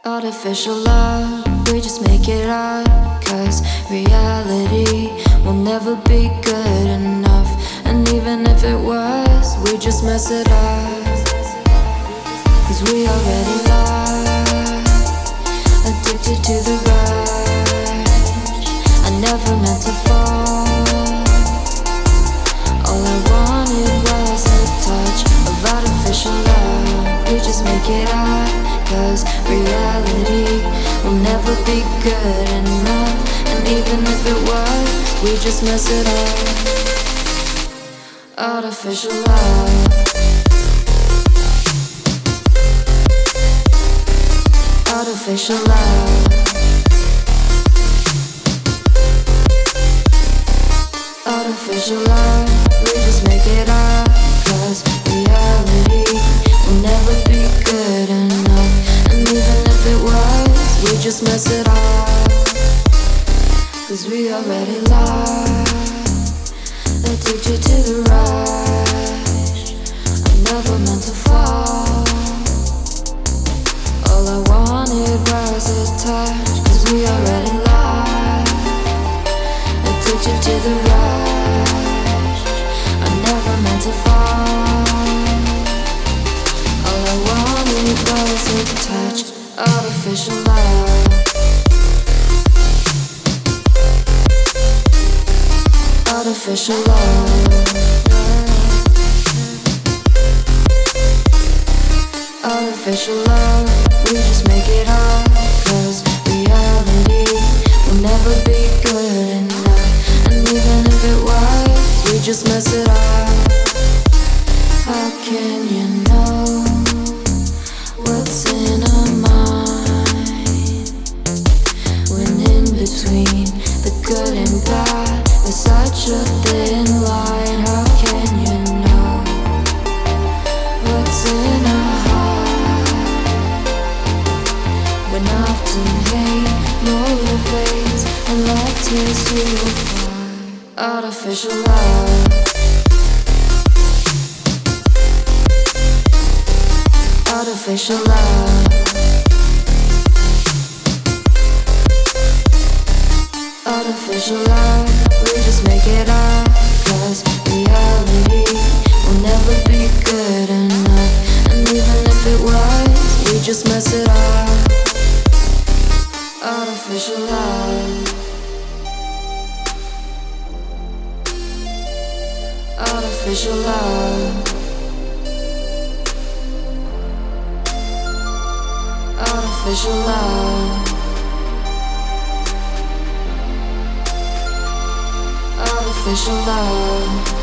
Artificial love, we just make it up, 'cause reality will never be good enough. And even if it was, we just mess it up, 'cause we already lost, addicted to the rush. I never meant to fall. All I wanted was a touch of artificial love. We just make it up, 'cause reality will never be good enough. And even if it was, we just mess it up. Artificial love. Artificial love. Artificial love. We just make it up, 'cause reality will never be good enough. And even if it was, we just mess it up, 'cause we already lost, addicted to the rush. I never meant to fall. All I wanted was a touch, 'cause we already lost, addicted to the rush. I never meant to fall. All I wanted was a touch. Artificial love. Artificial love. Artificial love. We just make it up, 'cause reality will never be good enough. And even if it was, we just mess it up. How can you know what's in our mind, when in between the good and bad there's such a thin line? How can you know what's in our heart, when often hate motivates and love tears you apart? Artificial love. Artificial love. Artificial love. We just make it up, 'cause reality will never be good enough. And even if it was, we just mess it up. Artificial love. Artificial love. Artificial love. Artificial love.